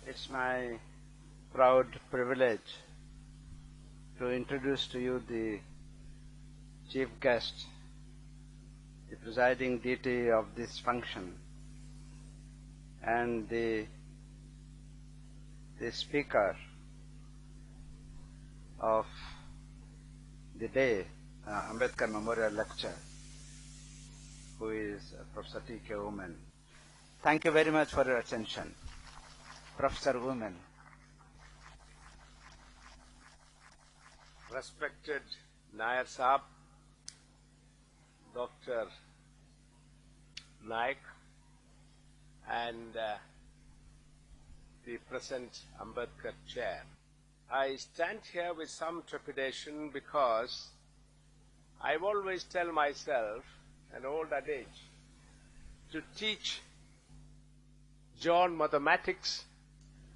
It's my proud privilege to introduce to you the chief guest, the presiding deity of this function, and the speaker of the day, Ambedkar Memorial Lecture, who is Professor Oommen. Thank you very much for your attention. Professor Oommen. Respected Nair Saab, Dr. Naik, and the present Ambedkar chair. I stand here with some trepidation because I always tell myself, an old adage, to teach John mathematics,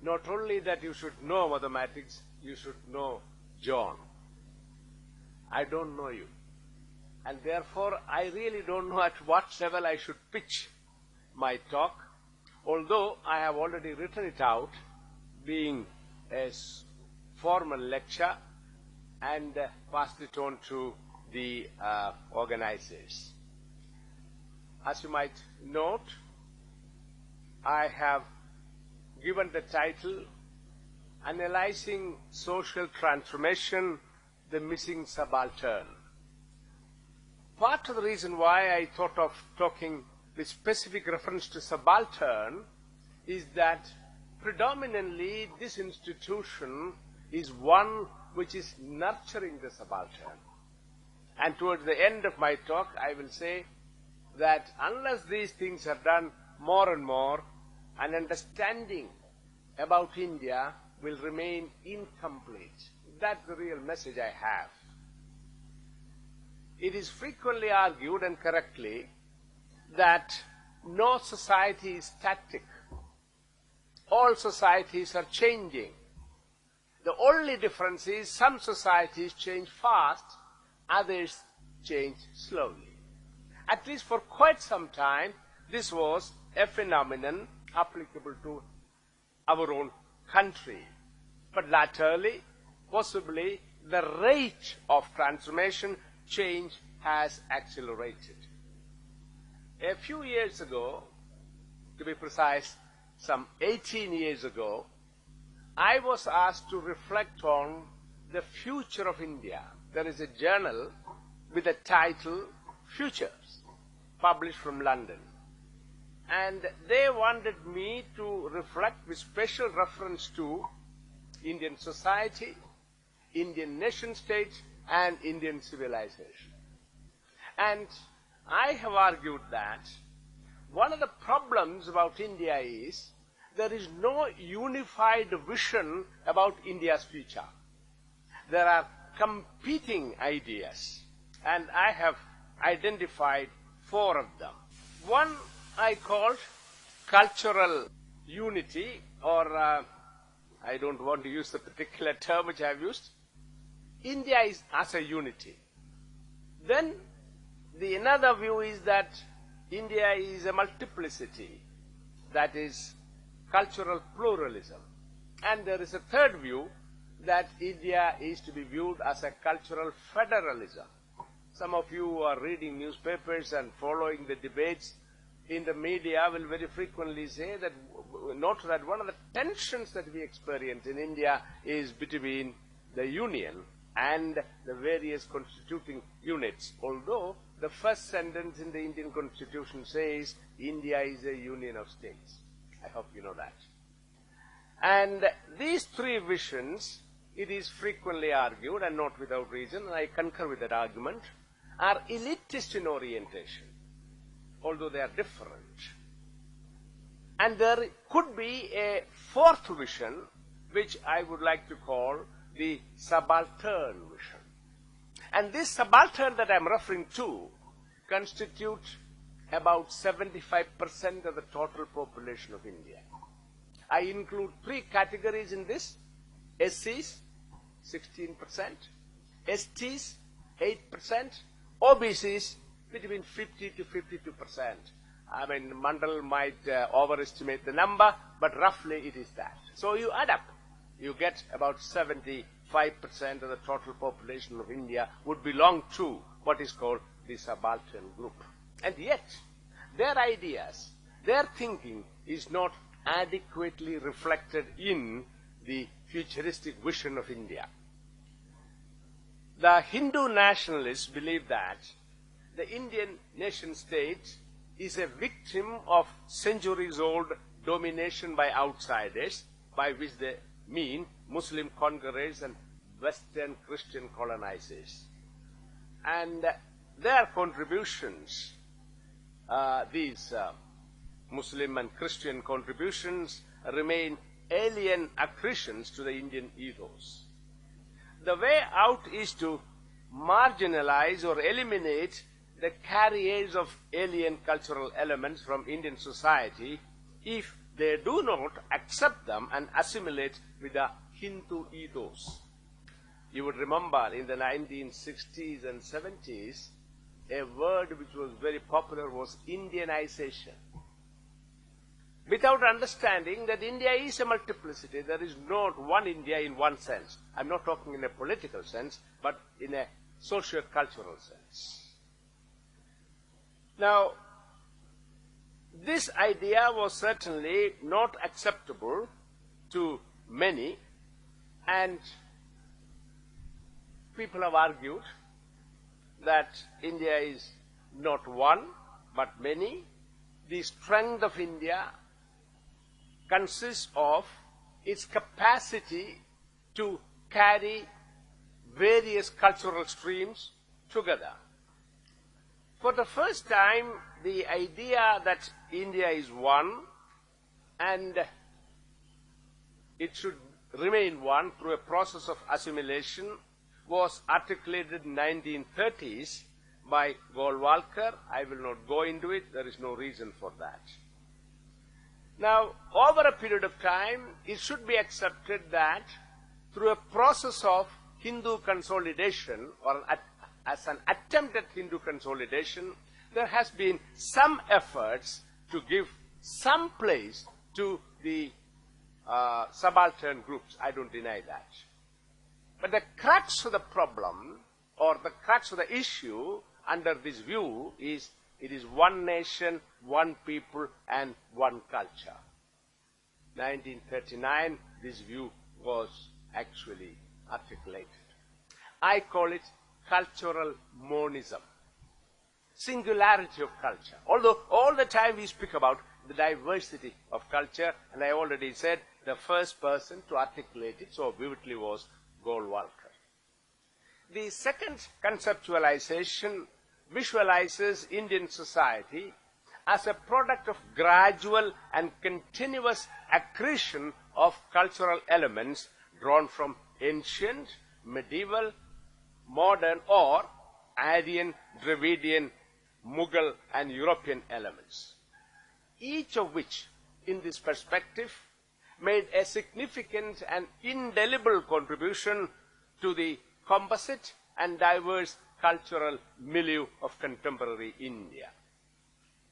not only that you should know mathematics, you should know John. I don't know you. And therefore, I really don't know at what level I should pitch my talk, although I have already written it out, being a formal lecture, and passed it on to the organizers. As you might note, I have given the title, Analyzing Social Transformation, the Missing Subaltern. Part of the reason why I thought of talking with specific reference to subaltern is that predominantly this institution is one which is nurturing the subaltern. And towards the end of my talk, I will say that unless these things are done more and more, an understanding about India will remain incomplete. That's the real message I have. It is frequently argued, and correctly, that no society is static. All societies are changing. The only difference is some societies change fast, others change slowly. At least for quite some time, this was a phenomenon applicable to our own country. But latterly, possibly, the rate of transformation, change has accelerated. A few years ago, to be precise, some 18 years ago, I was asked to reflect on the future of India. There is a journal with the title Futures, published from London. And they wanted me to reflect with special reference to Indian society, Indian nation-state, and Indian civilization. And I have argued that one of the problems about India is there is no unified vision about India's future. There are competing ideas, and I have identified 4 of them. One I called cultural unity, or I don't want to use the particular term which I have used. India is as a unity. Then the another view is that India is a multiplicity, that is cultural pluralism. And there is a third view that India is to be viewed as a cultural federalism. Some of you who are reading newspapers and following the debates in the media will very frequently say that, note that one of the tensions that we experience in India is between the union and the various constituting units, although the first sentence in the Indian Constitution says India is a union of states. I hope you know that. And these three visions, it is frequently argued, and not without reason, and I concur with that argument, are elitist in orientation, although they are different. And there could be a fourth vision, which I would like to call the subaltern vision. And this subaltern that I am referring to constitutes about 75% of the total population of India. I include three categories in this: SCs, 16%, STs, 8%, OBCs, between 50 to 52%. I mean, Mandal might overestimate the number, but roughly it is that. So you add up, you get about 75% of the total population of India would belong to what is called the subaltern group. And yet, their ideas, their thinking is not adequately reflected in the futuristic vision of India. The Hindu nationalists believe that the Indian nation-state is a victim of centuries-old domination by outsiders, by which they mean Muslim conquerors and Western Christian colonizers. And their contributions, these Muslim and Christian contributions, remain alien accretions to the Indian ethos. The way out is to marginalize or eliminate the carriers of alien cultural elements from Indian society if they do not accept them and assimilate with the Hindu ethos. You would remember in the 1960s and 70s, a word which was very popular was Indianization. Without understanding that India is a multiplicity, there is not one India in one sense. I'm not talking in a political sense, but in a socio-cultural sense. Now, this idea was certainly not acceptable to many, and people have argued that India is not one, but many. The strength of India consists of its capacity to carry various cultural streams together. For the first time, the idea that India is one and it should remain one through a process of assimilation was articulated in the 1930s by Golwalkar. I will not go into it. There is no reason for that. Now, over a period of time, it should be accepted that through a process of Hindu consolidation, or as an attempt at Hindu consolidation, there has been some efforts to give some place to the subaltern groups. I don't deny that. But the crux of the problem, or the crux of the issue under this view is, it is one nation, one people, and one culture. 1939, this view was actually articulated. I call it cultural monism, singularity of culture. Although all the time we speak about the diversity of culture, and I already said the first person to articulate it so vividly was Golwalkar. The second conceptualization visualizes Indian society as a product of gradual and continuous accretion of cultural elements drawn from ancient, medieval, modern, or Aryan, Dravidian, Mughal, and European elements, each of which, in this perspective, made a significant and indelible contribution to the composite and diverse cultural milieu of contemporary India.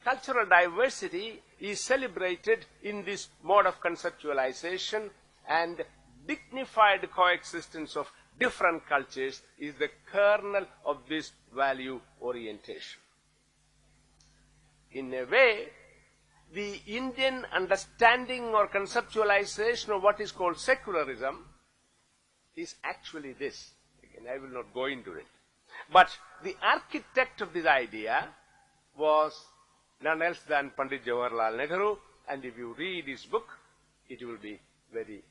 Cultural diversity is celebrated in this mode of conceptualization, and dignified coexistence of different cultures is the kernel of this value orientation. In a way, the Indian understanding or conceptualization of what is called secularism is actually this. Again, I will not go into it. But the architect of this idea was none else than Pandit Jawaharlal Nehru, and if you read his book, it will be very,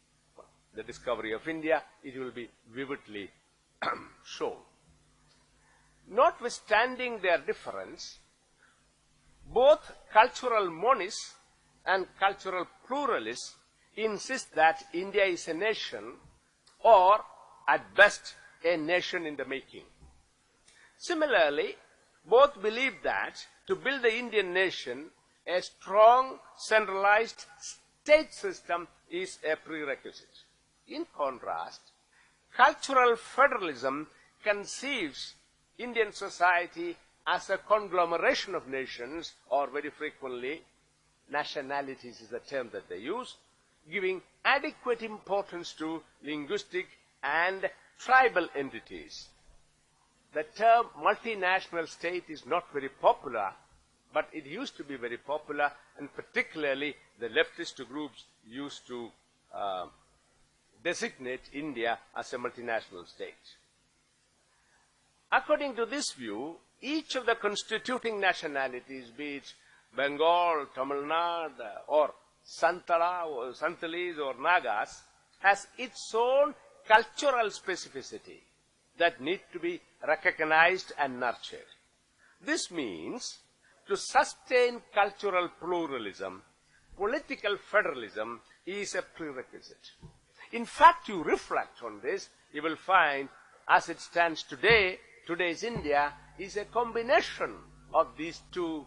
The Discovery of India, it will be vividly shown. Notwithstanding their difference, both cultural monists and cultural pluralists insist that India is a nation, or at best a nation in the making. Similarly, both believe that to build the Indian nation, a strong centralized state system is a prerequisite. In contrast, cultural federalism conceives Indian society as a conglomeration of nations, or very frequently, nationalities is the term that they use, giving adequate importance to linguistic and tribal entities. The term multinational state is not very popular, but it used to be very popular, and particularly the leftist groups used to designate India as a multinational state. According to this view, each of the constituting nationalities, be it Bengal, Tamil Nadu, or Santala, or Santalis, or Nagas, has its own cultural specificity that need to be recognized and nurtured. This means to sustain cultural pluralism, political federalism is a prerequisite. In fact, you reflect on this, you will find, as it stands today, today's India is a combination of these two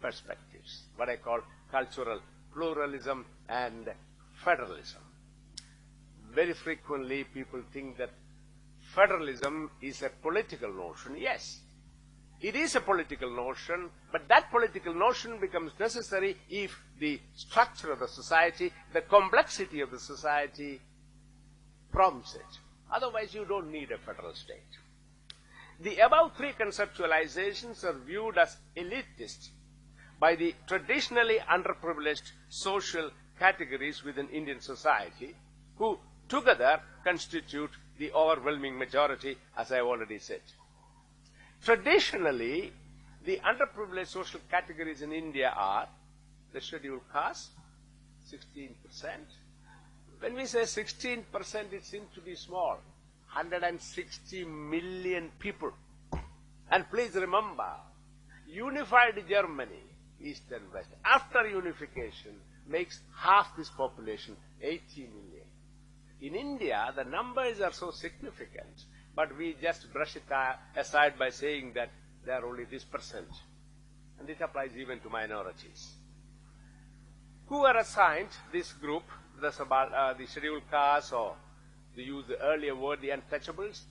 perspectives, what I call cultural pluralism and federalism. Very frequently, people think that federalism is a political notion. Yes, it is a political notion, but that political notion becomes necessary if the structure of the society, the complexity of the society prompts it. Otherwise, you don't need a federal state. The above three conceptualizations are viewed as elitist by the traditionally underprivileged social categories within Indian society, who together constitute the overwhelming majority, as I have already said. Traditionally, the underprivileged social categories in India are the scheduled caste, 16%. When we say 16%, it seems to be small. 160 million people. And please remember, unified Germany, East and West, after unification, makes half this population, 80 million. In India, the numbers are so significant, but we just brush it aside by saying that they are only this percent. And it applies even to minorities. Who are assigned this group, the scheduled castes, or to use the earlier word, the untouchables?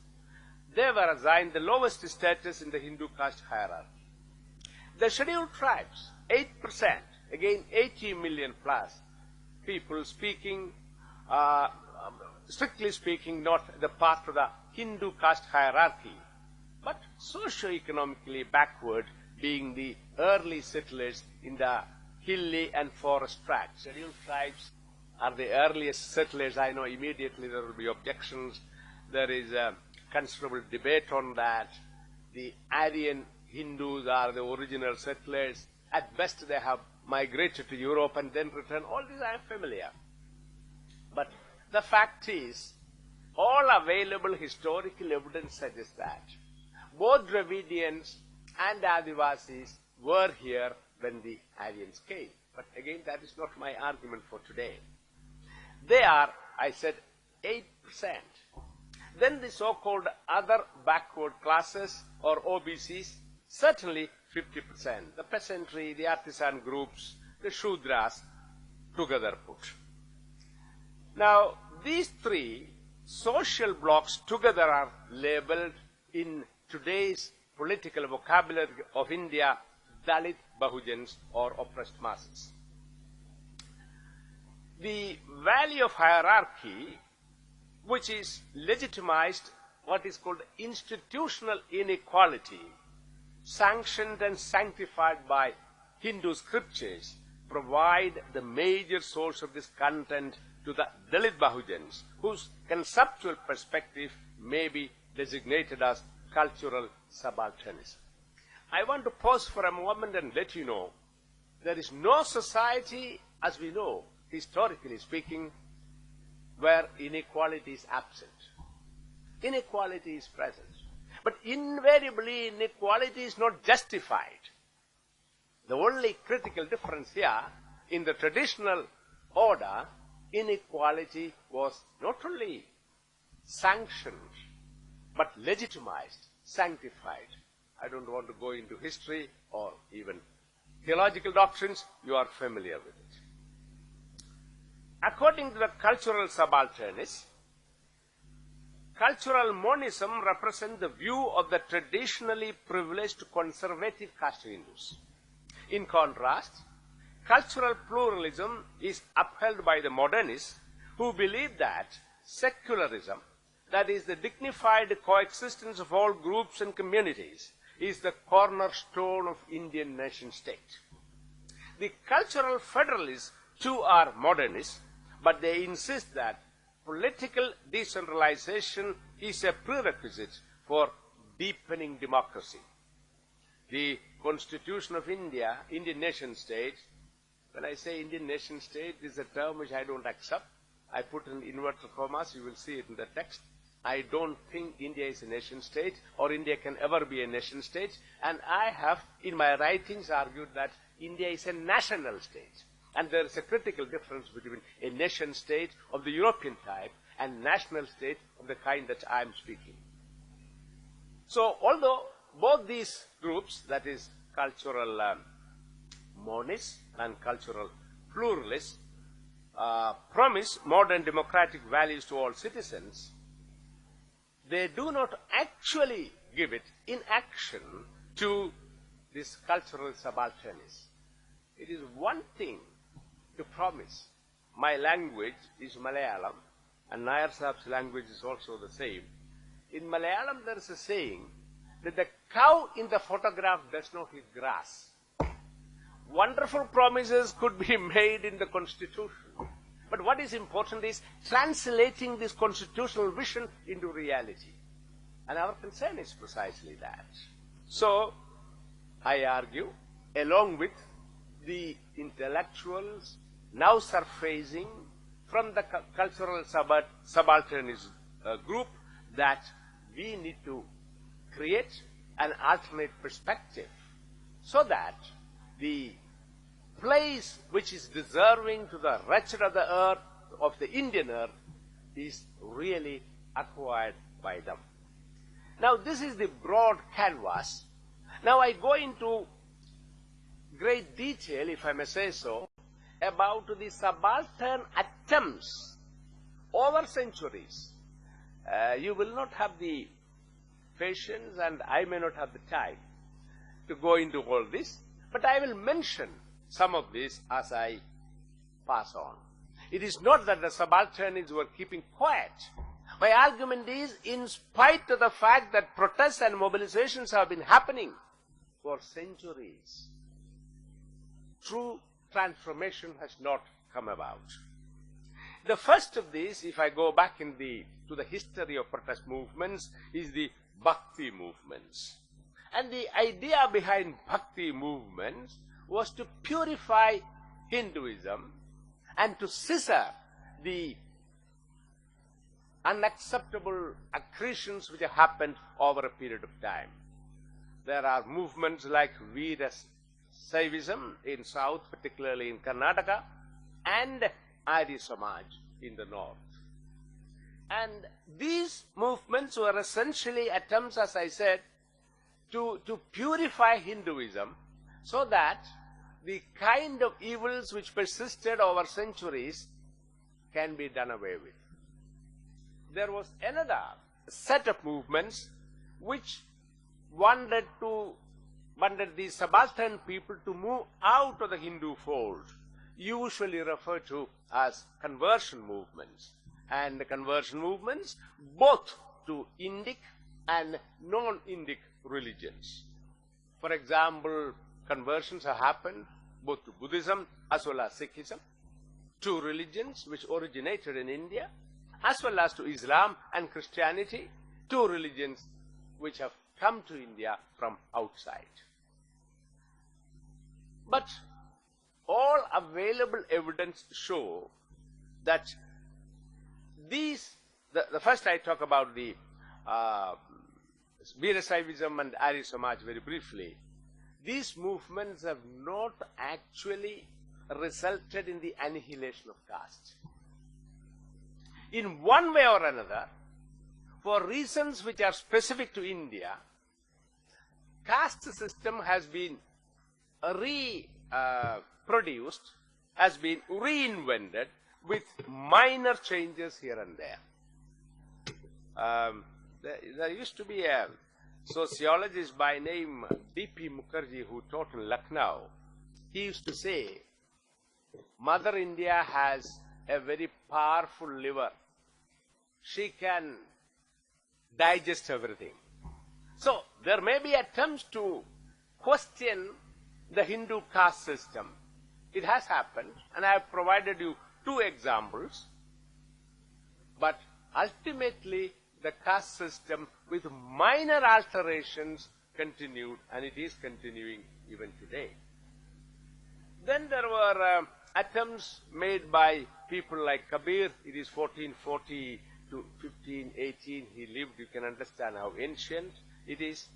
They were assigned the lowest status in the Hindu caste hierarchy. The scheduled tribes, 8%, again 80 million plus people speaking, strictly speaking, not the part of the Hindu caste hierarchy, but socio-economically backward, being the early settlers in the hilly and forest tracts. Scheduled tribes are the earliest settlers. I know immediately there will be objections. There is a considerable debate on that. The Aryan Hindus are the original settlers. At best, they have migrated to Europe and then returned. All these I am familiar. But the fact is, all available historical evidence suggests that both Dravidians and Adivasis were here when the Aryans came. But again, that is not my argument for today. They are, I said, 8%. Then the so-called other backward classes, or OBCs, certainly 50%. The peasantry, the artisan groups, the Shudras, together put. Now, these three social blocks together are labeled in today's political vocabulary of India, Dalit Bahujans, or oppressed masses. The value of hierarchy which is legitimized what is called institutional inequality, sanctioned and sanctified by Hindu scriptures, provide the major source of this content to the Dalit Bahujans, whose conceptual perspective may be designated as cultural subalternism. I want to pause for a moment and let you know there is no society, as we know, historically speaking, where inequality is absent. Inequality is present. But invariably, inequality is not justified. The only critical difference here, in the traditional order, inequality was not only sanctioned, but legitimized, sanctified. I don't want to go into history or even theological doctrines. You are familiar with it. According to the cultural subalternists, cultural monism represents the view of the traditionally privileged conservative caste Hindus. In contrast, cultural pluralism is upheld by the modernists who believe that secularism, that is the dignified coexistence of all groups and communities, is the cornerstone of Indian nation state. The cultural federalists too are modernists, but they insist that political decentralization is a prerequisite for deepening democracy. The Constitution of India, Indian nation state, when I say Indian nation state, is a term which I don't accept. I put in inverted commas, you will see it in the text. I don't think India is a nation state, or India can ever be a nation state, and I have, in my writings, argued that India is a national state. And there is a critical difference between a nation state of the European type and national state of the kind that I am speaking. So, although both these groups, that is cultural monists and cultural pluralists, promise modern democratic values to all citizens, they do not actually give it in action to this cultural subalternism. It is one thing to promise. My language is Malayalam, and Nair Sahab's language is also the same. In Malayalam there is a saying that the cow in the photograph does not eat grass. Wonderful promises could be made in the Constitution. But what is important is translating this constitutional vision into reality. And our concern is precisely that. So, I argue, along with the intellectuals now surfacing from the cultural subalternist group, that we need to create an alternate perspective so that the place which is deserving to the wretched of the earth, of the Indian earth, is really acquired by them. Now, this is the broad canvas. Now, I go into great detail, if I may say so, about the subaltern attempts over centuries. You will not have the patience, and I may not have the time to go into all this, but I will mention some of this as I pass on. It is not that the subalternists were keeping quiet. My argument is, in spite of the fact that protests and mobilizations have been happening for centuries, true transformation has not come about. The first of these, if I go back to the history of protest movements, is the Bhakti movements. And the idea behind Bhakti movements was to purify Hinduism and to scissor the unacceptable accretions which have happened over a period of time. There are movements like Veera Saivism in South, particularly in Karnataka, and Arya Samaj in the North. And these movements were essentially attempts, as I said, to purify Hinduism so that the kind of evils which persisted over centuries can be done away with. There was another set of movements which wanted these subaltern people to move out of the Hindu fold, usually referred to as conversion movements. and conversion movements, both to Indic and non-Indic religions. For example, conversions have happened both to Buddhism as well as Sikhism, two religions which originated in India, as well as to Islam and Christianity, two religions which have come to India from outside. But all available evidence show that these, the first I talk about the Veerasaivism and Arya Samaj very briefly. These movements have not actually resulted in the annihilation of caste. In one way or another, for reasons which are specific to India, caste system has been reproduced, has been reinvented with minor changes here and there. There used to be a sociologist by name D.P. Mukherjee who taught in Lucknow. He used to say, Mother India has a very powerful liver. She can digest everything. So there may be attempts to question the Hindu caste system. It has happened, and I have provided you two examples. But ultimately, the caste system with minor alterations continued, and it is continuing even today. Then there were attempts made by people like Kabir. It is 1440 to 1518 he lived. You can understand how ancient it is.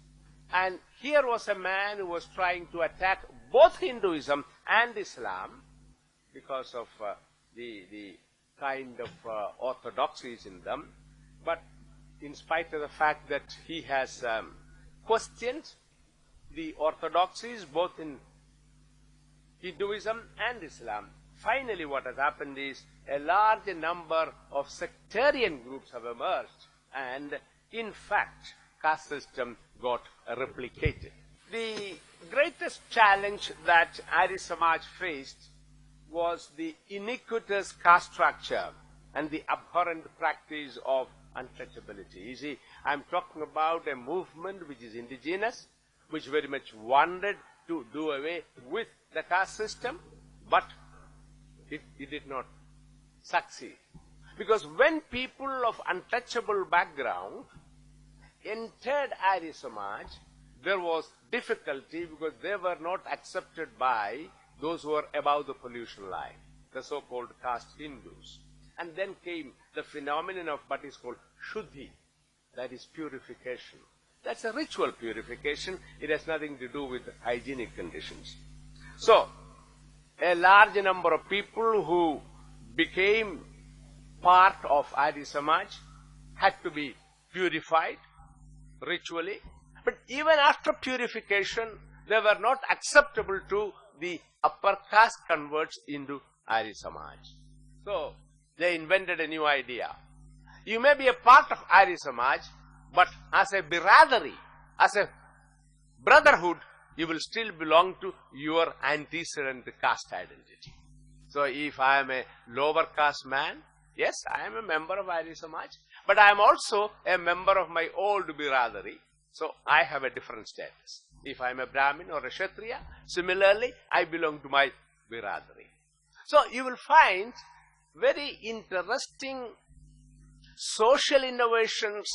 And here was a man who was trying to attack both Hinduism and Islam because of the kind of orthodoxies in them. But in spite of the fact that he has questioned the orthodoxies both in Hinduism and Islam, finally what has happened is a large number of sectarian groups have emerged, and in fact caste system got replicated. The greatest challenge that Arya Samaj faced was the iniquitous caste structure and the abhorrent practice of untouchability. You see, I'm talking about a movement which is indigenous, which very much wanted to do away with the caste system, but it did not succeed. Because when people of untouchable background entered Arya Samaj, there was difficulty because they were not accepted by those who were above the pollution line, the so-called caste Hindus. And then came the phenomenon of what is called Shuddhi, that is purification. That's a ritual purification. It has nothing to do with hygienic conditions. So, a large number of people who became part of Arya Samaj had to be purified ritually. But even after purification, they were not acceptable to the upper caste converts into Arya Samaj. So, they invented a new idea. You may be a part of Arya Samaj, but as a biradari, as a brotherhood, you will still belong to your antecedent caste identity. So if I am a lower caste man, yes, I am a member of Arya Samaj, but I am also a member of my old biradari, so I have a different status. If I am a Brahmin or a Kshatriya, similarly, I belong to my biradari. So you will find very interesting social innovations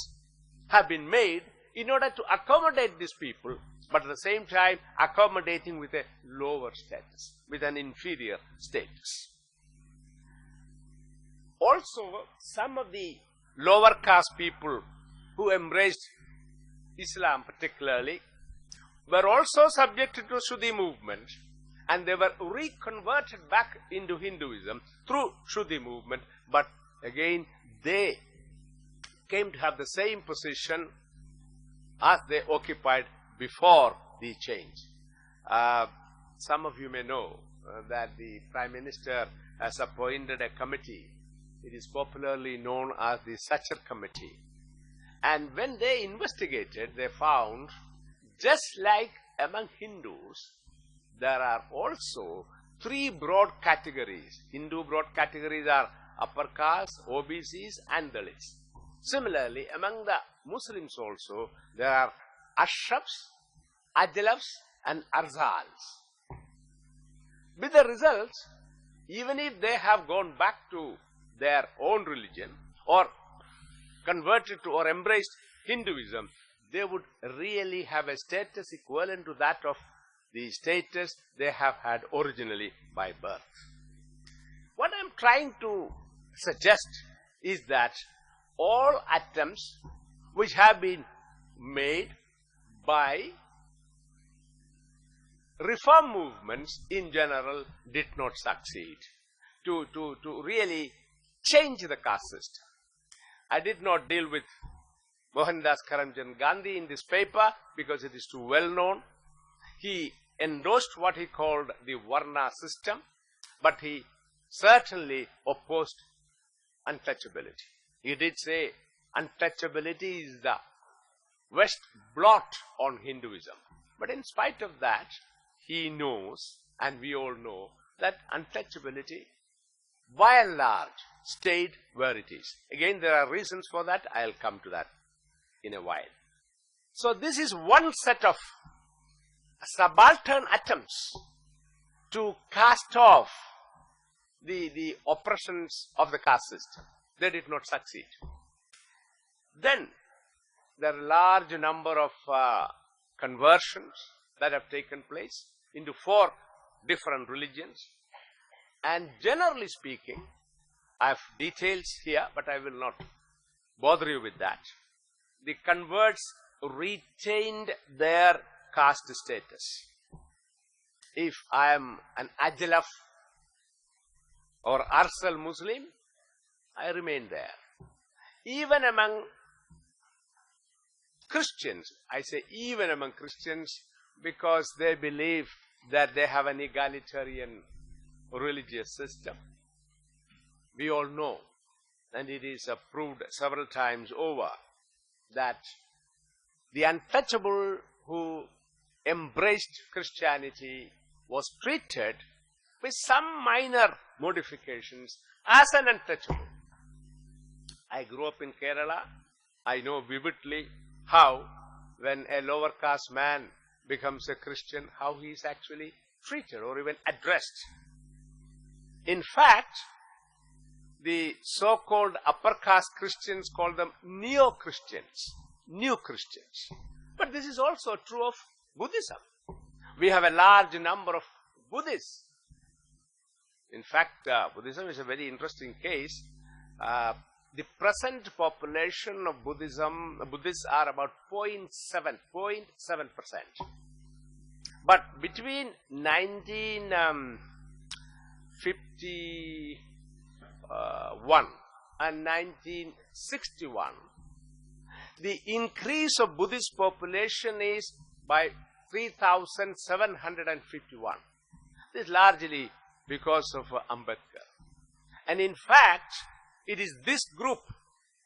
have been made in order to accommodate these people, but at the same time accommodating with a lower status, with an inferior status. Also, some of the lower caste people who embraced Islam particularly were also subjected to Shuddhi movement, and they were reconverted back into Hinduism through Shuddhi movement, but again they came to have the same position as they occupied before the change. Some of you may know that the Prime Minister has appointed a committee. It is popularly known as the Sachar Committee. And when they investigated, they found, just like among Hindus, there are also three broad categories. Hindu broad categories are upper caste, OBCs and Dalits. Similarly, among the Muslims also, there are Ashrafs, Ajlafs and Arzals. With the results, even if they have gone back to their own religion or converted to or embraced Hinduism, they would really have a status equivalent to that of the status they have had originally by birth. What I am trying to suggest is that all attempts which have been made by reform movements in general did not succeed to really change the caste system. I did not deal with Mohandas Karamchand Gandhi in this paper because it is too well known. He endorsed what he called the Varna system, but he certainly opposed untouchability. He did say untouchability is the West blot on Hinduism. But in spite of that, he knows, and we all know, that untouchability by and large stayed where it is. Again, there are reasons for that. I'll come to that in a while. So this is one set of subaltern attempts to cast off the oppressions of the caste system. They did not succeed. Then there are a large number of conversions that have taken place into 4 different religions. And generally speaking, I have details here, but I will not bother you with that. The converts retained their caste status. If I am an Ajlaf or Arsal Muslim, I remain there. Even among Christians, I say even among Christians, because they believe that they have an egalitarian religious system. We all know, and it is proved several times over, that the untouchable who embraced Christianity was treated with some minor modifications as an untouchable. I grew up in Kerala. I know vividly how, when a lower caste man becomes a Christian, how he is actually treated or even addressed. In fact, the so-called upper caste Christians call them neo-Christians, new Christians. But this is also true of Buddhism. We have a large number of Buddhists. In fact, Buddhism is a very interesting case. The present population of Buddhists are about 0.7%. But between 1951 and 1961, the increase of Buddhist population is by 3,751. This is largely because of Ambedkar. And in fact, it is this group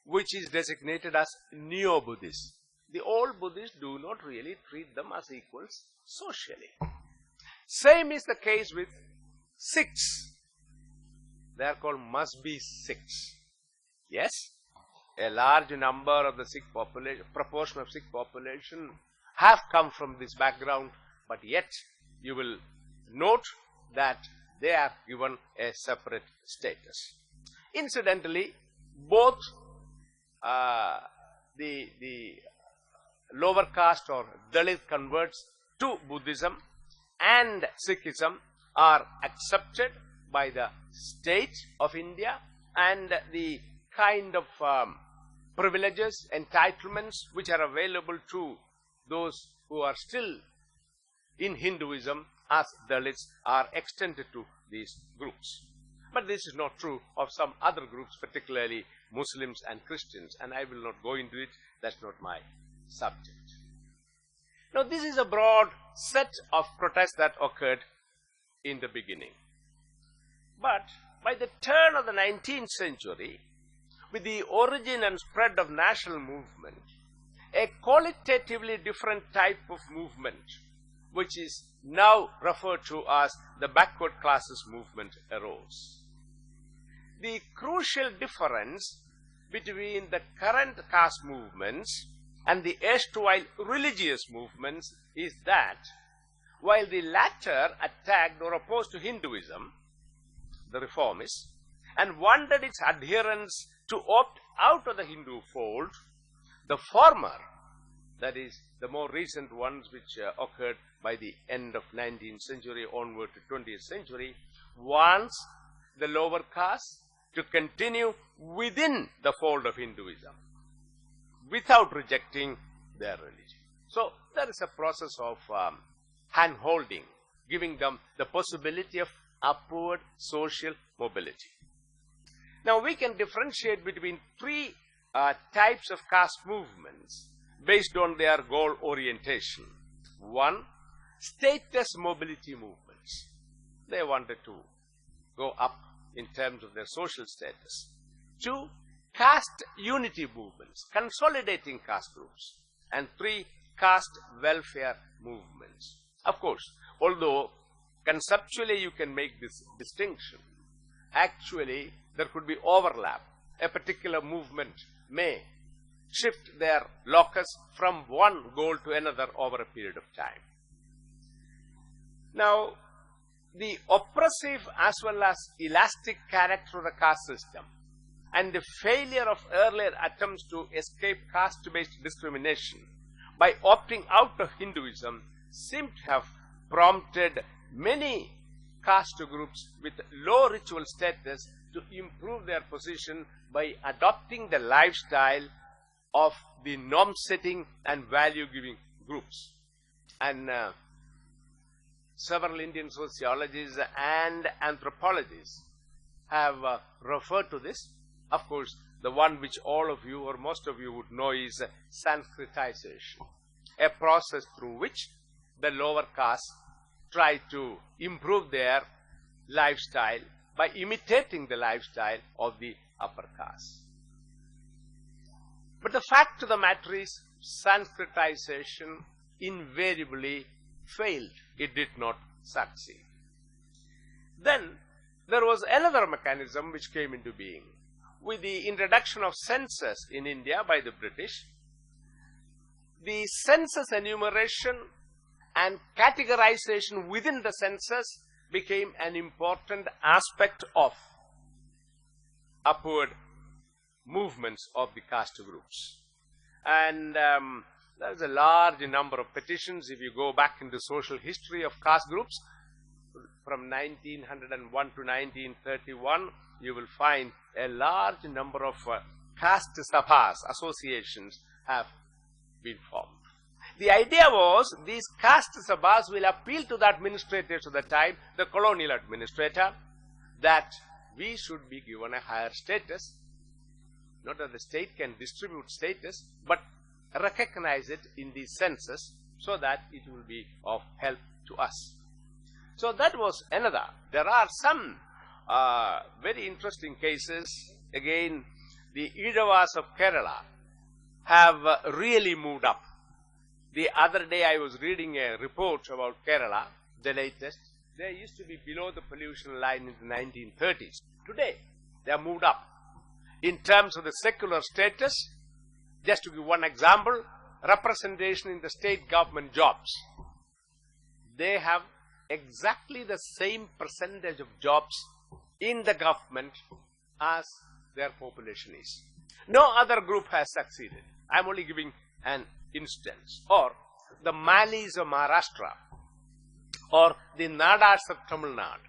which is designated as neo-Buddhists. The old Buddhists do not really treat them as equals socially. Same is the case with Sikhs. They are called must-be Sikhs. Yes, a large number of the Sikh population, proportion of Sikh population have come from this background, but yet you will note that they are given a separate status. Incidentally, both the lower caste or Dalit converts to Buddhism and Sikhism are accepted by the state of India, and the kind of privileges, entitlements which are available to those who are still in Hinduism as Dalits are extended to these groups. But this is not true of some other groups, particularly Muslims and Christians, and I will not go into it. That's not my subject. Now, this is a broad set of protests that occurred in the beginning. But by the turn of the 19th century, with the origin and spread of national movement, a qualitatively different type of movement, which is now referred to as the backward classes movement, arose. the crucial difference between the current caste movements and the erstwhile religious movements is that while the latter attacked or opposed to Hinduism, the reformists, and wanted its adherents to opt out of the Hindu fold, the former, that is, the more recent ones which occurred by the end of 19th century onward to 20th century, wants the lower caste to continue within the fold of Hinduism without rejecting their religion. So there is a process of hand-holding, giving them the possibility of upward social mobility. Now we can differentiate between three types of caste movements based on their goal orientation. One, status mobility movements. They wanted to go up in terms of their social status. Two, caste unity movements, consolidating caste groups. And three, caste welfare movements. Of course, although conceptually you can make this distinction, actually there could be overlap. A particular movement may shift their locus from one goal to another over a period of time. Now, the oppressive as well as elastic character of the caste system and the failure of earlier attempts to escape caste-based discrimination by opting out of Hinduism seem to have prompted many caste groups with low ritual status to improve their position by adopting the lifestyle of the norm-setting and value-giving groups. And several Indian sociologists and anthropologists have referred to this. Of course, the one which all of you or most of you would know is Sanskritization, a process through which the lower caste try to improve their lifestyle by imitating the lifestyle of the upper caste. But the fact of the matter is, Sanskritization invariably failed. It did not succeed. Then there was another mechanism which came into being. With the introduction of census in India by the British, the census enumeration and categorization within the census became an important aspect of upward movements of the caste groups. And there's a large number of petitions. If you go back into social history of caste groups, from 1901 to 1931, you will find a large number of caste sabhas, associations, have been formed. The idea was these caste sabhas will appeal to the administrators of the time, the colonial administrator, that we should be given a higher status. Not that the state can distribute status, but recognize it in the census so that it will be of help to us. So that was another. There are some very interesting cases. Again, the Idavas of Kerala have really moved up. The other day I was reading a report about Kerala, the latest. They used to be below the pollution line in the 1930s. Today, they have moved up. In terms of the secular status, just to give one example, representation in the state government jobs. They have exactly the same percentage of jobs in the government as their population is. No other group has succeeded. I am only giving an instance. Or the Malis of Maharashtra, or the Nadars of Tamil Nadu.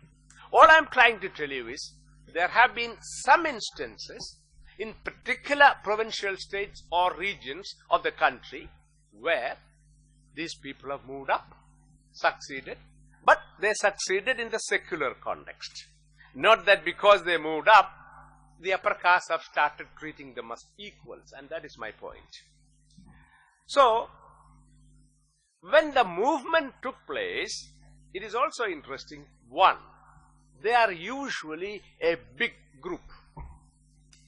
All I am trying to tell you is, there have been some instances in particular provincial states or regions of the country where these people have moved up, succeeded, but they succeeded in the secular context. Not that because they moved up, the upper caste have started treating them as equals, and that is my point. So, when the movement took place, it is also interesting. One, they are usually a big group.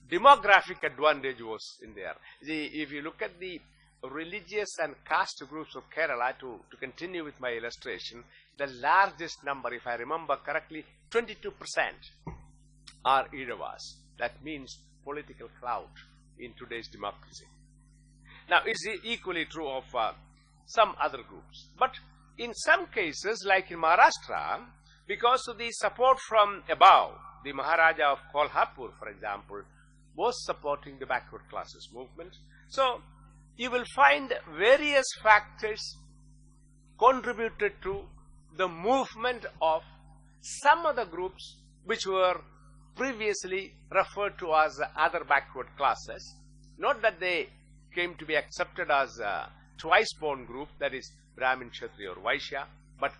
Demographic advantage was in there. If you look at the religious and caste groups of Kerala, to continue with my illustration, the largest number, if I remember correctly, 22% are Izhavas. That means political clout in today's democracy. Now, it's equally true of some other groups. But in some cases, like in Maharashtra, because of the support from above, the Maharaja of Kolhapur, for example, was supporting the backward classes movement. So, you will find various factors contributed to the movement of some other groups which were previously referred to as other backward classes. Not that they came to be accepted as a twice-born group, that is Brahmin, Kshatriya or Vaishya, but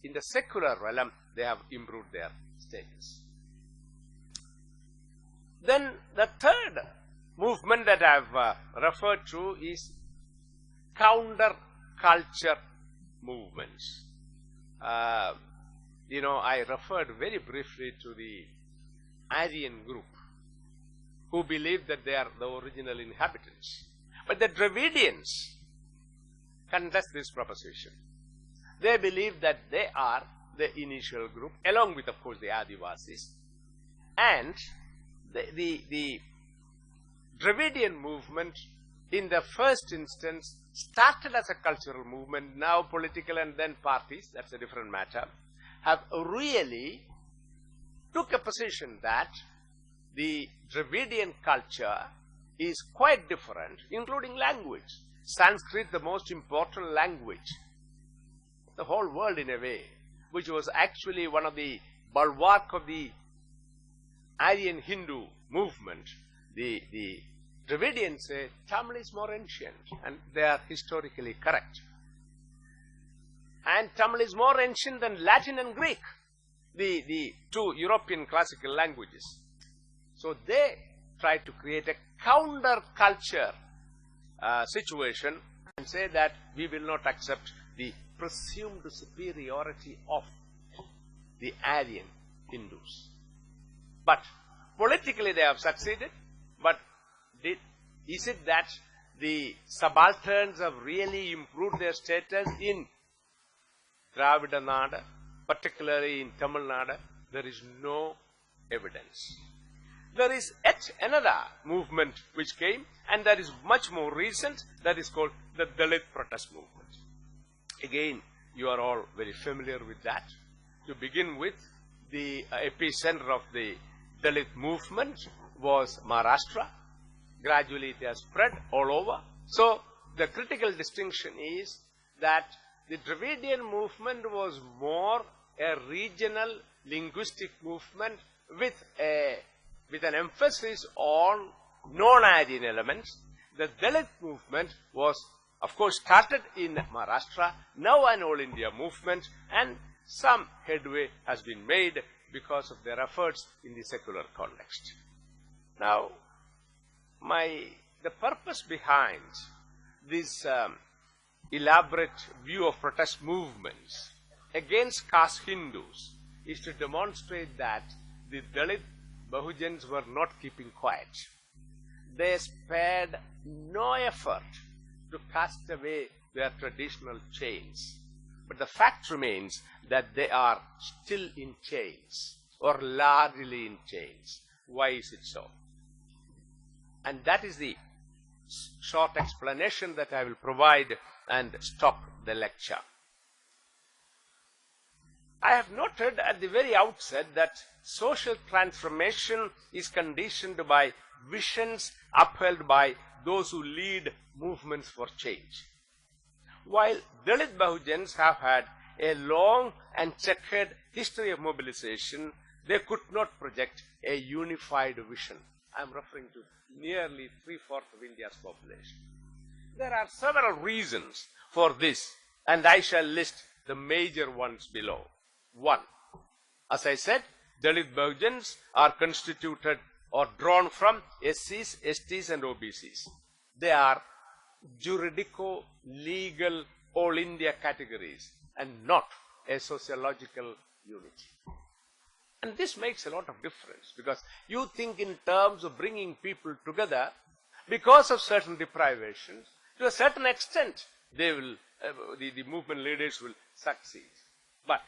in the secular realm they have improved their status. Then the third movement that I have referred to is counter-culture movements. I referred very briefly to the Aryan group who believe that they are the original inhabitants. But the Dravidians contest this proposition. They believe that they are the initial group, along with, of course, the Adivasis. And the Dravidian movement, in the first instance, started as a cultural movement, now political and then parties, that's a different matter, have really took a position that the Dravidian culture is quite different, including language. Sanskrit, the most important language, the whole world in a way, which was actually one of the bulwark of the Aryan Hindu movement. The Dravidians say Tamil is more ancient, and they are historically correct. And Tamil is more ancient than Latin and Greek, the two European classical languages. So they try to create a counter-culture situation and say that we will not accept the presumed superiority of the Aryan Hindus. But politically they have succeeded, but is it that the subalterns have really improved their status in Dravida Nadu, particularly in Tamil Nadu? There is no evidence. There is yet another movement which came, and that is much more recent, that is called the Dalit protest movement. Again, you are all very familiar with that. To begin with, the epicenter of the Dalit movement was Maharashtra. Gradually it has spread all over. So, the critical distinction is that the Dravidian movement was more a regional linguistic movement with an emphasis on non-Aryan elements. The Dalit movement was, of course, started in Maharashtra, now an all India movement, and some headway has been made because of their efforts in the secular context. Now, the purpose behind this elaborate view of protest movements against caste Hindus is to demonstrate that the Dalit Bahujans were not keeping quiet. They spared no effort to cast away their traditional chains. But the fact remains that they are still in chains, or largely in chains. Why is it so? And that is the short explanation that I will provide and stop the lecture. I have noted at the very outset that social transformation is conditioned by visions upheld by those who lead movements for change. While Dalit Bahujans have had a long and checkered history of mobilization, they could not project a unified vision. I am referring to nearly 3/4 of India's population. There are several reasons for this, and I shall list the major ones below. 1. As I said, Dalit Bahujans are constituted or drawn from SCs, STs and OBCs. They are juridico-legal all India categories and not a sociological unity. And this makes a lot of difference, because you think in terms of bringing people together because of certain deprivations. To a certain extent, they will, the movement leaders will succeed. But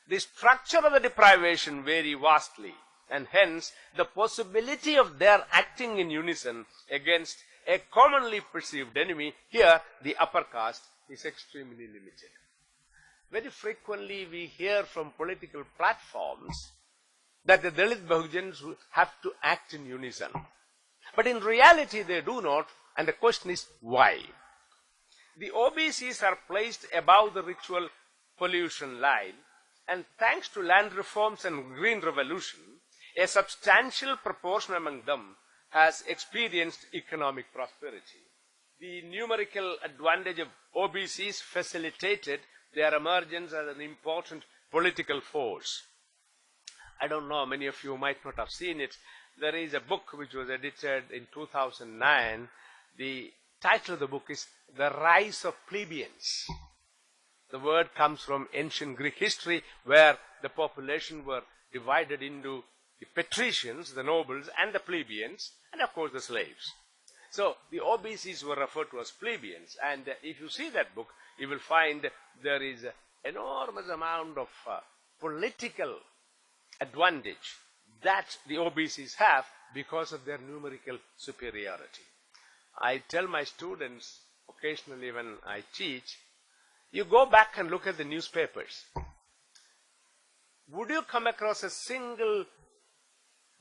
the structure of the deprivation vary vastly, and hence the possibility of their acting in unison against a commonly perceived enemy, here the upper caste, is extremely limited. Very frequently we hear from political platforms that the Dalit Bahujans have to act in unison. But in reality they do not, and the question is why? The OBCs are placed above the ritual pollution line, and thanks to land reforms and green revolution, a substantial proportion among them has experienced economic prosperity. The numerical advantage of OBCs facilitated their emergence as an important political force. I don't know, many of you might not have seen it. There is a book which was edited in 2009. The title of the book is The Rise of Plebeians. The word comes from ancient Greek history, where the population were divided into the patricians, the nobles, and the plebeians, and of course the slaves. So the OBCs were referred to as plebeians, and if you see that book, you will find there is an enormous amount of political advantage that the OBCs have because of their numerical superiority. I tell my students occasionally when I teach, you go back and look at the newspapers. Would you come across a single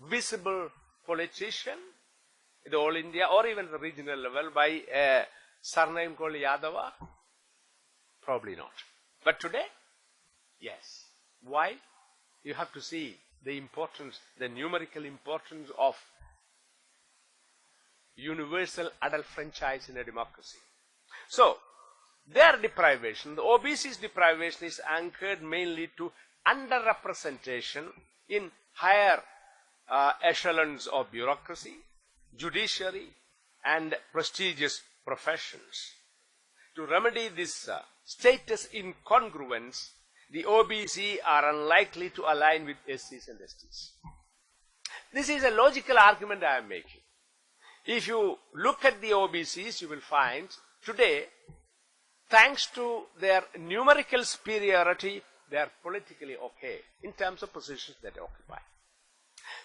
visible politician in the All India or even the regional level by a surname called Yadava? Probably not. But today, yes. Why? You have to see the importance, the numerical importance of universal adult franchise in a democracy. So, their deprivation, the OBC's deprivation, is anchored mainly to underrepresentation in higher echelons of bureaucracy, judiciary, and prestigious professions. To remedy this status incongruence, the OBC are unlikely to align with SCs and STs. This is a logical argument I am making. If you look at the OBCs, you will find today, thanks to their numerical superiority, they are politically okay in terms of positions that they occupy.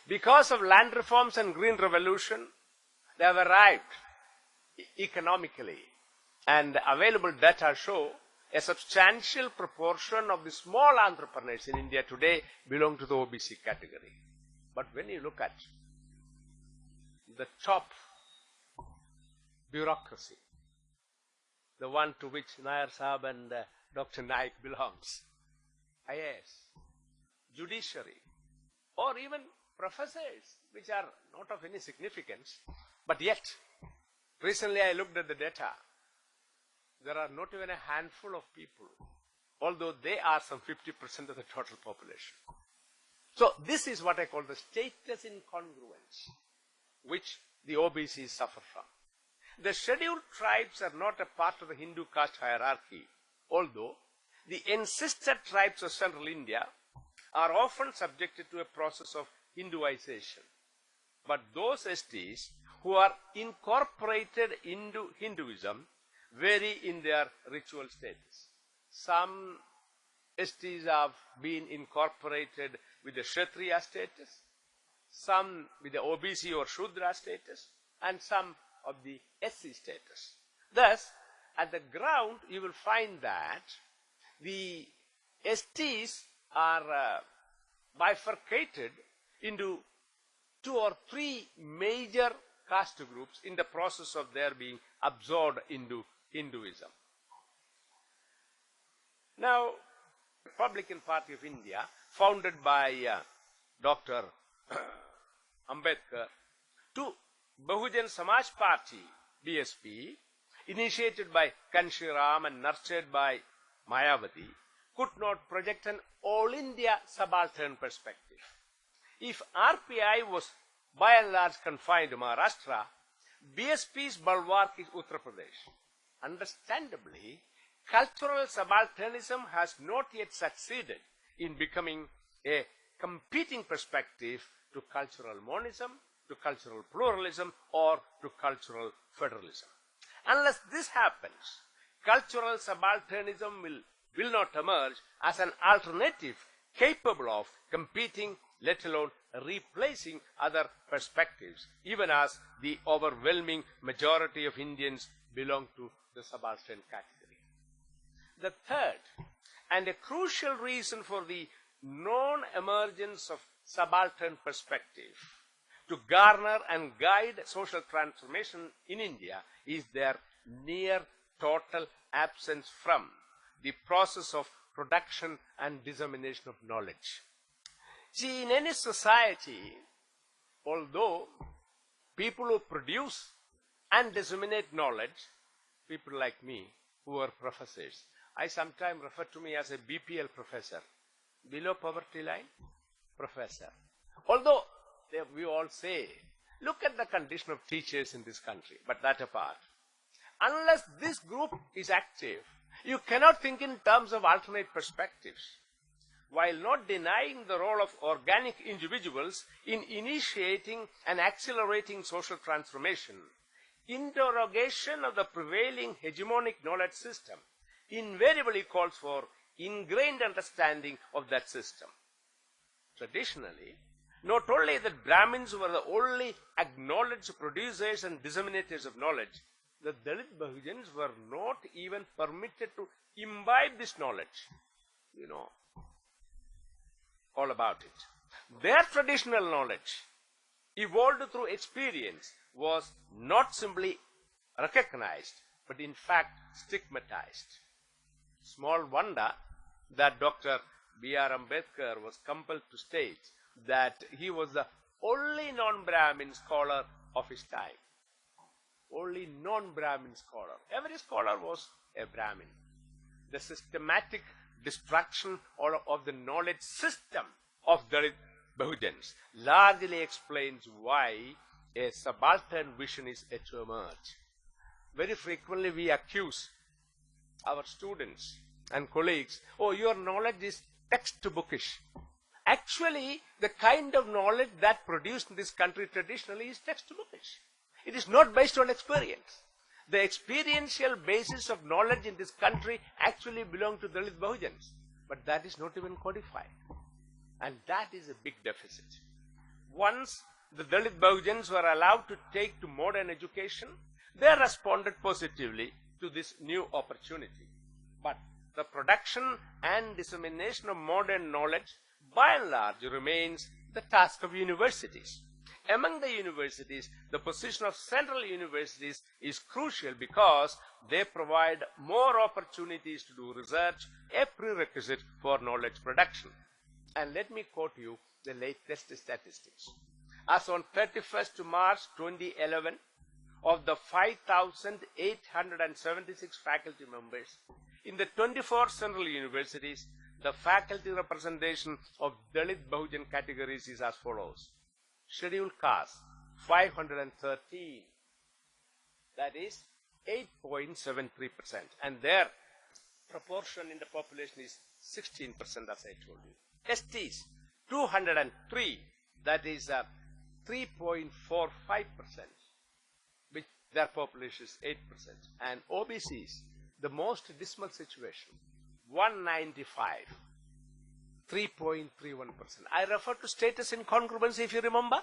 Because of land reforms and green revolution, they have arrived economically, and available data show a substantial proportion of the small entrepreneurs in India today belong to the OBC category. But when you look at the top bureaucracy, the one to which Nair Saab and Dr. Naik belongs, IAS, judiciary, or even professors, which are not of any significance, but yet, recently I looked at the data, there are not even a handful of people, although they are some 50% of the total population. So this is what I call the status incongruence, which the OBCs suffer from. The scheduled tribes are not a part of the Hindu caste hierarchy, although the ancestor tribes of central India are often subjected to a process of Hinduization. But those STs who are incorporated into Hinduism vary in their ritual status. Some STs have been incorporated with the Kshatriya status, some with the OBC or Shudra status, and some of the SC status. Thus, at the ground, you will find that the STs are bifurcated into 2 or 3 major caste groups in the process of their being absorbed into Hinduism. Now, the Republican Party of India, founded by Dr. Ambedkar, to Bahujan Samaj Party, BSP, initiated by Kanshiram and nurtured by Mayavati, could not project an all-India subaltern perspective. If RPI was by and large confined to Maharashtra, BSP's bulwark is Uttar Pradesh. Understandably, cultural subalternism has not yet succeeded in becoming a competing perspective to cultural monism, to cultural pluralism, or to cultural federalism. Unless this happens, cultural subalternism will not emerge as an alternative capable of competing, let alone replacing other perspectives, even as the overwhelming majority of Indians belong to the subaltern category. The third and a crucial reason for the non-emergence of subaltern perspective to garner and guide social transformation in India is their near total absence from the process of production and dissemination of knowledge. See, in any society, although people who produce and disseminate knowledge, people like me who are professors, I sometimes refer to me as a BPL professor, below poverty line professor. Although we all say, look at the condition of teachers in this country, but that apart. Unless this group is active, you cannot think in terms of alternate perspectives. While not denying the role of organic individuals in initiating and accelerating social transformation, interrogation of the prevailing hegemonic knowledge system invariably calls for ingrained understanding of that system. Traditionally, not only that Brahmins were the only acknowledged producers and disseminators of knowledge, the Dalit Bahujans were not even permitted to imbibe this knowledge. You know all about it. Their traditional knowledge, evolved through experience, was not simply recognized, but in fact stigmatized. Small wonder that Dr. B.R. Ambedkar was compelled to state that he was the only non-Brahmin scholar of his time. Only non-Brahmin scholar. Every scholar was a Brahmin. The systematic destruction of the knowledge system of Dalit Bahujans largely explains why a subaltern vision is yet to emerge. Very frequently we accuse our students and colleagues, oh, your knowledge is textbookish. Actually, the kind of knowledge that produced in this country traditionally is textbookish. It is not based on experience. The experiential basis of knowledge in this country actually belong to Dalit Bahujans. But that is not even codified. And that is a big deficit. Once the Dalit Bahujans were allowed to take to modern education, they responded positively to this new opportunity. But the production and dissemination of modern knowledge, by and large, remains the task of universities. Among the universities, the position of central universities is crucial because they provide more opportunities to do research, a prerequisite for knowledge production. And let me quote you the latest statistics. As on 31st March 2011, of the 5,876 faculty members in the 24 central universities, the faculty representation of Dalit Bahujan categories is as follows. Scheduled caste, 513. That is 8.73%. And their proportion in the population is 16%, as I told you. STs, 203. That is 3.45%. Which their population is 8%. And OBCs, the most dismal situation, 195. 3.31%. I refer to status incongruence, if you remember.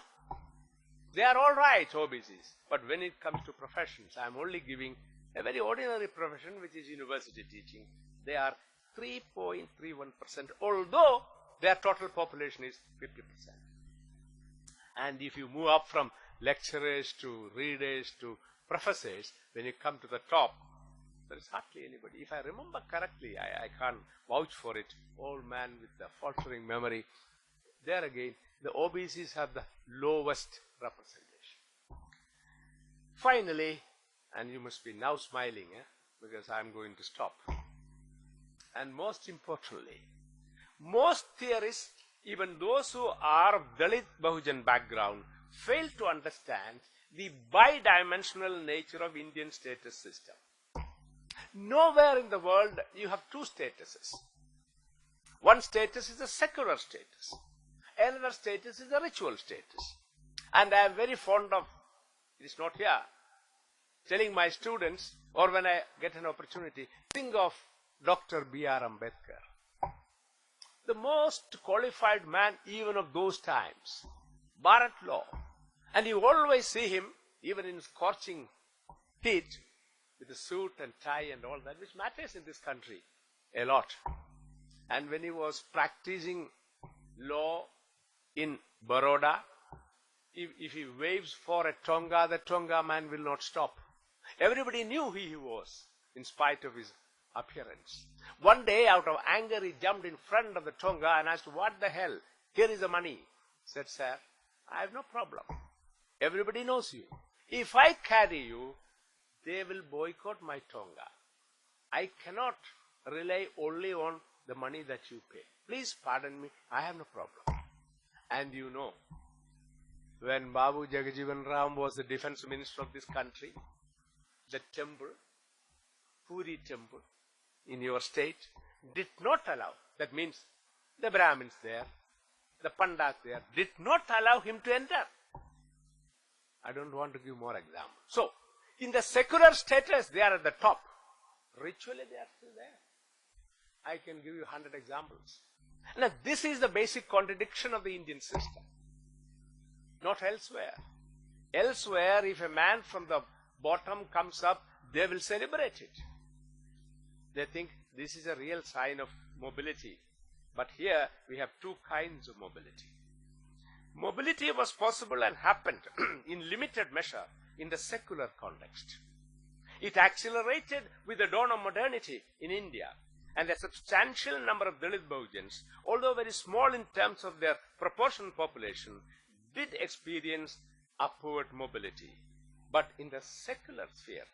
They are all right, OBCs. But when it comes to professions, I am only giving a very ordinary profession, which is university teaching. They are 3.31%, although their total population is 50%. And if you move up from lecturers to readers to professors, when you come to the top, there is hardly anybody. If I remember correctly, I can't vouch for it, old man with the faltering memory. There again, the OBCs have the lowest representation. Finally, and you must be now smiling, because I'm going to stop. And most importantly, most theorists, even those who are of Dalit Bahujan background, fail to understand the bidimensional nature of Indian status system. Nowhere in the world you have two statuses. One status is a secular status. Another status is a ritual status. And I am very fond of, it is not here, telling my students, or when I get an opportunity, think of Dr. B.R. Ambedkar. The most qualified man even of those times. Bharat law. And you always see him, even in scorching heat, with a suit and tie and all that, which matters in this country a lot. And when he was practicing law in Baroda, if he waves for a Tonga, the Tonga man will not stop. Everybody knew who he was, in spite of his appearance. One day, out of anger, he jumped in front of the Tonga and asked, "What the hell? Here is the money." He said, "Sir, I have no problem. Everybody knows you. If I carry you, they will boycott my Tonga. I cannot rely only on the money that you pay. Please pardon me, I have no problem." And you know, when Babu Jagajeevan Ram was the defense minister of this country, the temple, Puri temple in your state, did not allow, that means the Brahmins there, the Pandas there, did not allow him to enter. I don't want to give more examples. So, in the secular status, they are at the top. Ritually, they are still there. I can give you 100 examples. Now, this is the basic contradiction of the Indian system. Not elsewhere. Elsewhere, if a man from the bottom comes up, they will celebrate it. They think this is a real sign of mobility. But here, we have two kinds of mobility. Mobility was possible and happened in limited measure in the secular context. It accelerated with the dawn of modernity in India, and a substantial number of Dalit Bahujans, although very small in terms of their proportional population, did experience upward mobility. But in the secular sphere,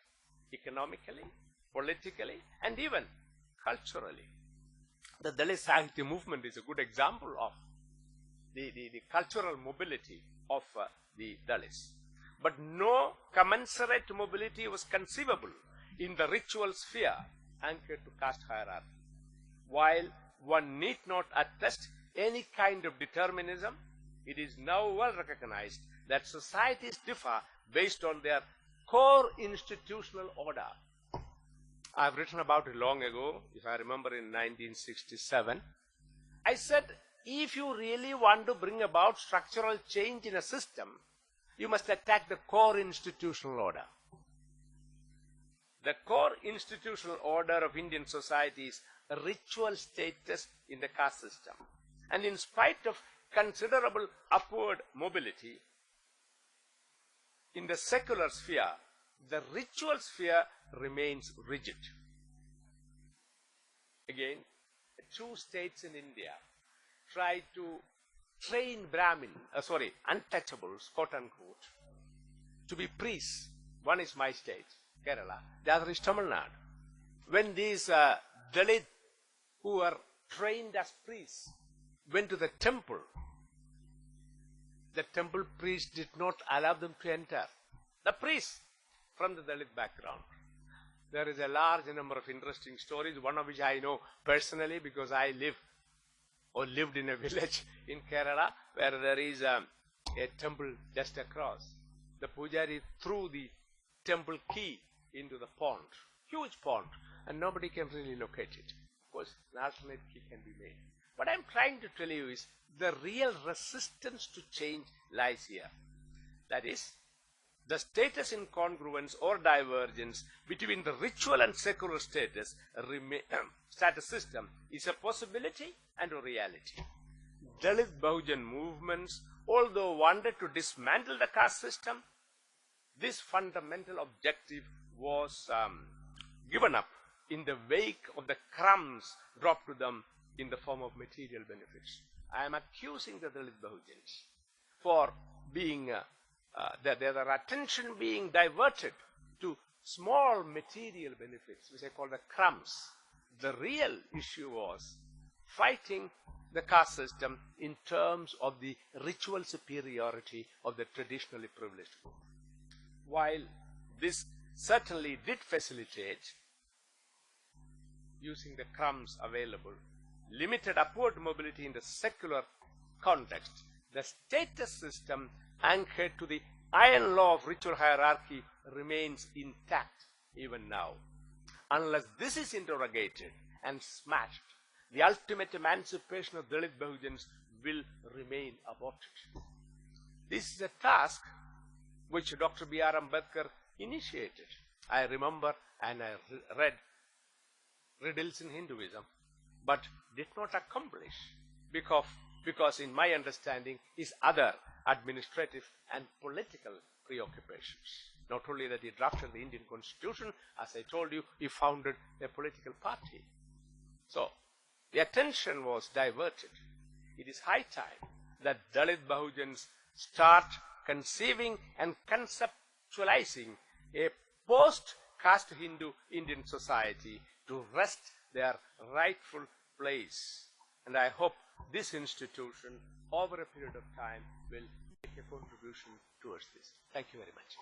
economically, politically, and even culturally, the Dalit Sahitya movement is a good example of the cultural mobility of the Dalits. But no commensurate mobility was conceivable in the ritual sphere anchored to caste hierarchy. While one need not attest any kind of determinism, it is now well recognized that societies differ based on their core institutional order. I've written about it long ago, if I remember in 1967. I said, if you really want to bring about structural change in a system, you must attack the core institutional order. The core institutional order of Indian society is ritual status in the caste system. And in spite of considerable upward mobility, in the secular sphere, the ritual sphere remains rigid. Again, two states in India tried to train untouchables, quote unquote, to be priests. One is my state, Kerala. The other is Tamil Nadu. When these Dalit who were trained as priests went to the temple priest did not allow them to enter. The priests from the Dalit background. There is a large number of interesting stories, one of which I know personally because I lived in a village in Kerala where there is a temple just across. The pujari threw the temple key into the pond, huge pond, and nobody can really locate it. Of course, an alternate key can be made. What I'm trying to tell you is the real resistance to change lies here. That is, the status incongruence or divergence between the ritual and secular status system is a possibility and a reality. Dalit Bahujan movements, although wanted to dismantle the caste system, this fundamental objective was given up in the wake of the crumbs dropped to them in the form of material benefits. I am accusing the Dalit Bahujans for being their attention being diverted to small material benefits, which I call the crumbs. The real issue was fighting the caste system in terms of the ritual superiority of the traditionally privileged group. While this certainly did facilitate, using the crumbs available, limited upward mobility in the secular context, the status system anchored to the iron law of ritual hierarchy remains intact even now. Unless this is interrogated and smashed, the ultimate emancipation of Dalit Bahujans will remain aborted. This is a task which Dr. B.R. Ambedkar initiated. I remember and I read riddles in Hinduism, but did not accomplish because in my understanding is other administrative and political preoccupations. Not only that he drafted the Indian Constitution, as I told you, he founded a political party. So the attention was diverted. It is high time that Dalit Bahujans start conceiving and conceptualizing a post-caste Hindu Indian society to wrest their rightful place. And I hope this institution, over a period of time, will make a contribution towards this. Thank you very much.